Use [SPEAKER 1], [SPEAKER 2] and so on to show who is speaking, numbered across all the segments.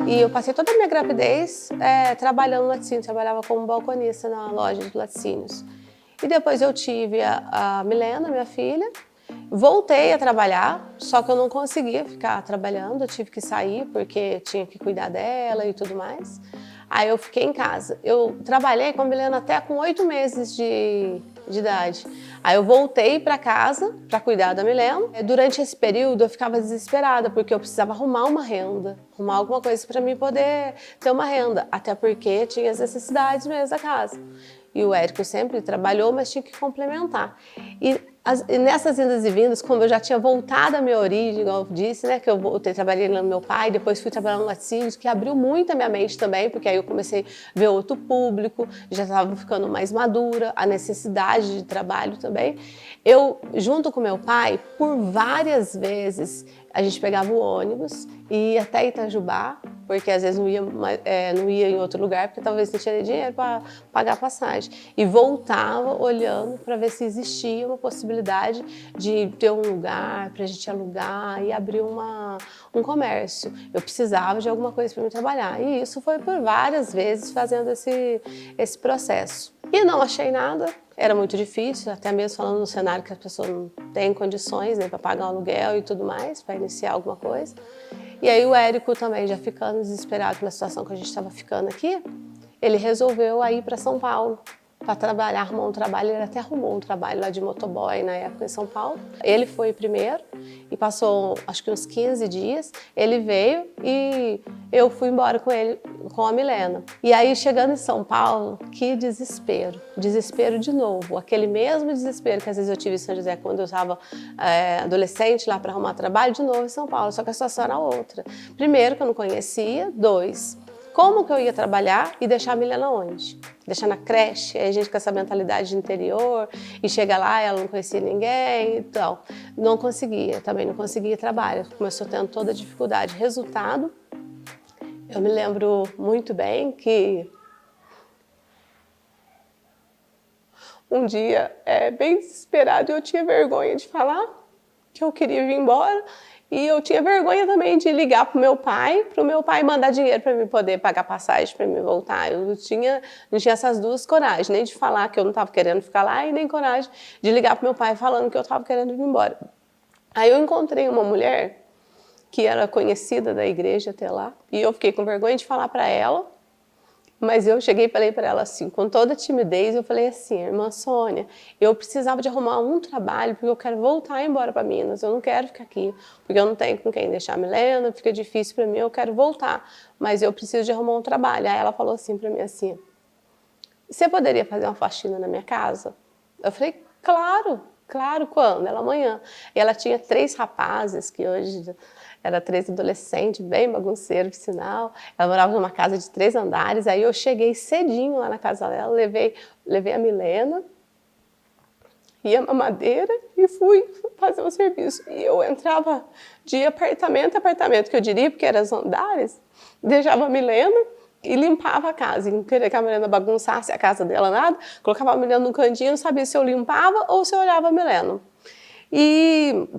[SPEAKER 1] E eu passei toda a minha gravidez trabalhando no laticínio, trabalhava como balconista na loja de laticínios. E depois eu tive a Milena, minha filha, voltei a trabalhar, só que eu não conseguia ficar trabalhando, eu tive que sair porque tinha que cuidar dela e tudo mais. Aí eu fiquei em casa. Eu trabalhei com a Milena até com 8 meses de idade. Aí eu voltei para casa para cuidar da Milena. Durante esse período eu ficava desesperada porque eu precisava arrumar uma renda, arrumar alguma coisa para mim poder ter uma renda, até porque tinha as necessidades mesmo da casa. E o Érico sempre trabalhou, mas tinha que complementar. E nessas indas e vindas, como eu já tinha voltado à minha origem, igual eu disse, né, que eu voltei, trabalhei lá no meu pai, depois fui trabalhar no laticínios, que abriu muito a minha mente também, porque aí eu comecei a ver outro público, já estava ficando mais madura, a necessidade de trabalho também. Eu, junto com meu pai, por várias vezes, a gente pegava o ônibus e ia até Itajubá, porque às vezes não ia em outro lugar, porque talvez não tinha dinheiro para pagar a passagem. E voltava olhando para ver se existia uma possibilidade de ter um lugar para a gente alugar e abrir um comércio. Eu precisava de alguma coisa para me trabalhar. E isso foi por várias vezes fazendo esse processo. E não achei nada, era muito difícil, até mesmo falando no cenário que a pessoa não tem condições, né, para pagar um aluguel e tudo mais, para iniciar alguma coisa. E aí o Érico também, já ficando desesperado pela situação que a gente estava ficando aqui, ele resolveu ir para São Paulo para trabalhar, arrumar um trabalho. Ele até arrumou um trabalho lá de motoboy na época em São Paulo. Ele foi primeiro e passou acho que uns 15 dias. Ele veio e eu fui embora com ele, com a Milena. E aí chegando em São Paulo, que desespero. Desespero de novo, aquele mesmo desespero que às vezes eu tive em São José quando eu estava adolescente lá para arrumar trabalho, de novo em São Paulo, só que a situação era outra. Primeiro que eu não conhecia, dois, como que eu ia trabalhar e deixar a Milena onde? Deixar na creche, aí a gente com essa mentalidade de interior, e chega lá, ela não conhecia ninguém, então, não conseguia, também não conseguia trabalho, começou tendo toda a dificuldade. Resultado, eu me lembro muito bem que um dia, bem desesperado, eu tinha vergonha de falar que eu queria vir embora, e eu tinha vergonha também de ligar para o meu pai mandar dinheiro para mim poder pagar passagem para mim voltar. Eu não tinha essas duas coragem, nem de falar que eu não estava querendo ficar lá e nem coragem de ligar para o meu pai falando que eu estava querendo vir embora. Aí eu encontrei uma mulher que era conhecida da igreja até lá, e eu fiquei com vergonha de falar para ela, mas eu cheguei e falei para ela assim, com toda timidez, eu falei assim: irmã Sônia, eu precisava de arrumar um trabalho porque eu quero voltar embora para Minas, eu não quero ficar aqui, porque eu não tenho com quem deixar a Milena, fica difícil para mim, eu quero voltar, mas eu preciso de arrumar um trabalho. Aí ela falou assim para mim assim: você poderia fazer uma faxina na minha casa? Eu falei: claro, claro, quando? Ela amanhã. E ela tinha 3 rapazes, que hoje era 3 adolescentes, bem bagunceiro, por sinal. Ela morava numa casa de 3 andares, aí eu cheguei cedinho lá na casa dela, levei a Milena e a mamadeira e fui fazer o serviço. E eu entrava de apartamento em apartamento, que eu diria, porque eram os andares, deixava a Milena e limpava a casa, e não queria que a Milena bagunçasse a casa dela, nada. Colocava a Milena no cantinho, não sabia se eu limpava ou se eu olhava a Milena. E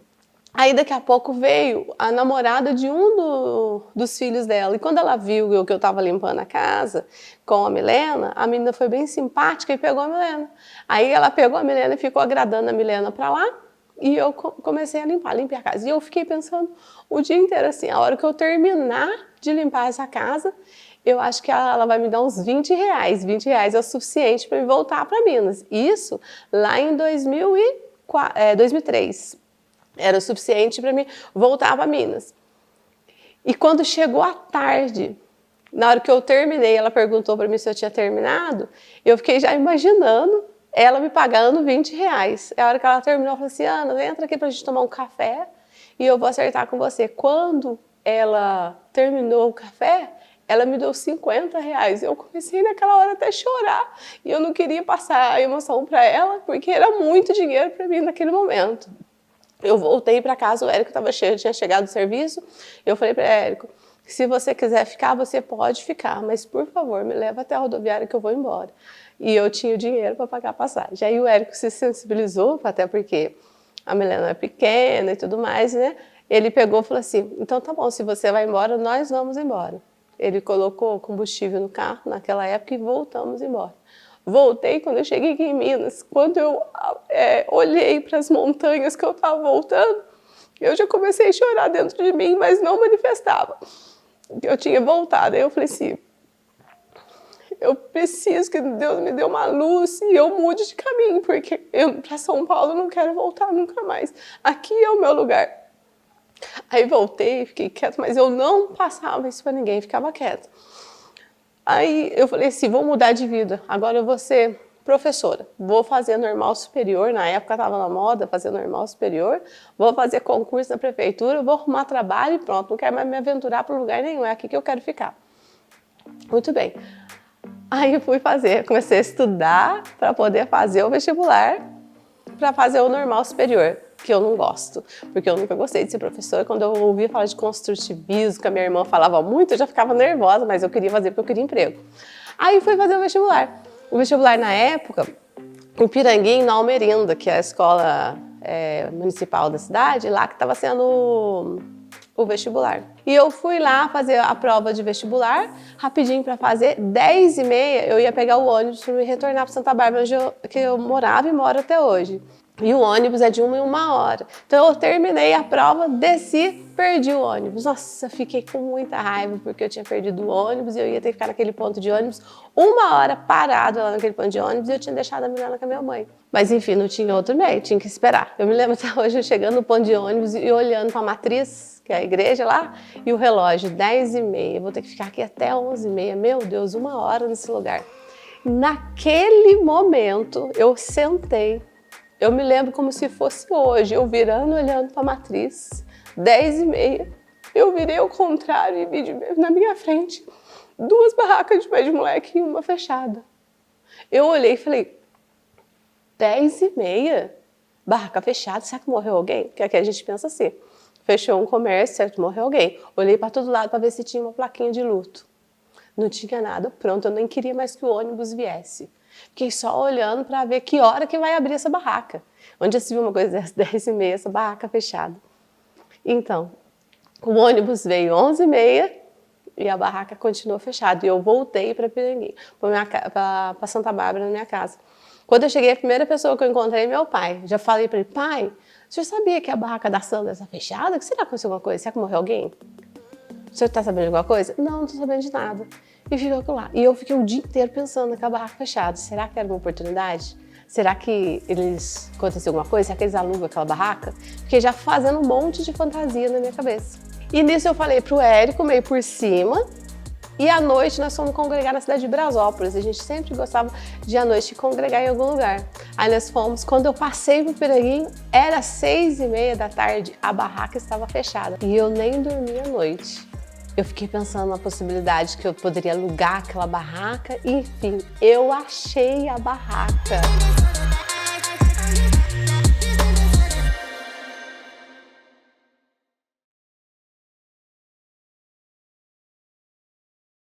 [SPEAKER 1] aí daqui a pouco veio a namorada de um dos filhos dela, e quando ela viu que eu estava limpando a casa com a Milena, a menina foi bem simpática e pegou a Milena. Aí ela pegou a Milena e ficou agradando a Milena para lá, e eu comecei a limpar a casa. E eu fiquei pensando o dia inteiro assim, a hora que eu terminar de limpar essa casa, eu acho que ela vai me dar uns 20 reais. 20 reais é o suficiente para me voltar para Minas. Isso lá em 2003. Era o suficiente para mim voltar para Minas. E quando chegou a tarde, na hora que eu terminei, ela perguntou para mim se eu tinha terminado, eu fiquei já imaginando ela me pagando 20 reais. A hora que ela terminou, eu falei assim: Ana, entra aqui para a gente tomar um café e eu vou acertar com você. Quando ela terminou o café, ela me deu 50 reais. Eu comecei naquela hora até a chorar. E eu não queria passar a emoção para ela, porque era muito dinheiro para mim naquele momento. Eu voltei para casa, o Érico tinha chegado do serviço, eu falei para Érico: se você quiser ficar, você pode ficar, mas por favor, me leva até a rodoviária que eu vou embora. E eu tinha o dinheiro para pagar a passagem. Aí o Érico se sensibilizou, até porque a Milena é pequena e tudo mais, né? Ele pegou e falou assim: então tá bom, se você vai embora, nós vamos embora. Ele colocou combustível no carro naquela época e voltamos embora. Voltei quando eu cheguei aqui em Minas. Quando eu olhei para as montanhas que eu estava voltando, eu já comecei a chorar dentro de mim, mas não manifestava. Eu tinha voltado. Aí eu falei assim, eu preciso que Deus me dê uma luz e eu mude de caminho, porque para São Paulo eu não quero voltar nunca mais. Aqui é o meu lugar. Aí voltei, fiquei quieta, mas eu não passava isso para ninguém, ficava quieta. Aí eu falei assim, vou mudar de vida, agora eu vou ser professora, vou fazer normal superior, na época estava na moda fazer normal superior, vou fazer concurso na prefeitura, vou arrumar trabalho e pronto, não quero mais me aventurar para lugar nenhum, é aqui que eu quero ficar. Muito bem. Aí eu fui fazer, comecei a estudar para poder fazer o vestibular, para fazer o normal superior, que eu não gosto, porque eu nunca gostei de ser professora. Quando eu ouvia falar de construtivismo, que a minha irmã falava muito, eu já ficava nervosa, mas eu queria fazer porque eu queria emprego. Aí fui fazer o vestibular. O vestibular na época, em Piranguinho, na Almerinda, que é a escola municipal da cidade, lá que estava sendo o vestibular. E eu fui lá fazer a prova de vestibular, rapidinho para fazer, 10h30 eu ia pegar o ônibus para me retornar para Santa Bárbara, onde eu morava e moro até hoje. E o ônibus é de 1 em 1 hora. Então eu terminei a prova, desci, perdi o ônibus. Nossa, fiquei com muita raiva porque eu tinha perdido o ônibus e eu ia ter que ficar naquele ponto de ônibus 1 hora parado lá naquele ponto de ônibus e eu tinha deixado a Milena com a minha mãe. Mas enfim, não tinha outro meio, tinha que esperar. Eu me lembro até hoje eu chegando no ponto de ônibus e olhando para a matriz, que é a igreja lá, e o relógio, 10h30. Vou ter que ficar aqui até 11h30. Meu Deus, 1 hora nesse lugar. Naquele momento, eu sentei. Eu me lembro como se fosse hoje, eu virando, olhando para a matriz, 10h30. Eu virei ao contrário e vi na minha frente 2 barracas de pé de moleque e uma fechada. Eu olhei e falei, 10h30? Barraca fechada, será que morreu alguém? Porque aqui a gente pensa assim, fechou um comércio, será que morreu alguém? Olhei para todo lado para ver se tinha uma plaquinha de luto. Não tinha nada, pronto, eu nem queria mais que o ônibus viesse. Fiquei só olhando para ver que hora que vai abrir essa barraca. Onde já se viu uma coisa dessas, 10h30, essa barraca fechada. Então, o ônibus veio 11h30 e a barraca continuou fechada. E eu voltei para Piranguinho, para Santa Bárbara, na minha casa. Quando eu cheguei, a primeira pessoa que eu encontrei é meu pai. Já falei para ele, pai, o senhor sabia que a barraca da Sandra está fechada? Que será que aconteceu alguma coisa? Será que morreu alguém? O senhor está sabendo de alguma coisa? Não, não estou sabendo de nada. E ficou lá. E eu fiquei o dia inteiro pensando naquela barraca fechada. Será que era uma oportunidade? Será que aconteceu alguma coisa? Será que eles alugam aquela barraca? Fiquei já fazendo um monte de fantasia na minha cabeça. E nisso eu falei pro Érico, meio por cima. E à noite nós fomos congregar na cidade de Brasópolis. A gente sempre gostava de à noite congregar em algum lugar. Aí nós fomos, quando eu passei pro Piranguinho, era 6h30 da tarde, a barraca estava fechada. E eu nem dormi à noite. Eu fiquei pensando na possibilidade que eu poderia alugar aquela barraca. Enfim, eu achei a barraca.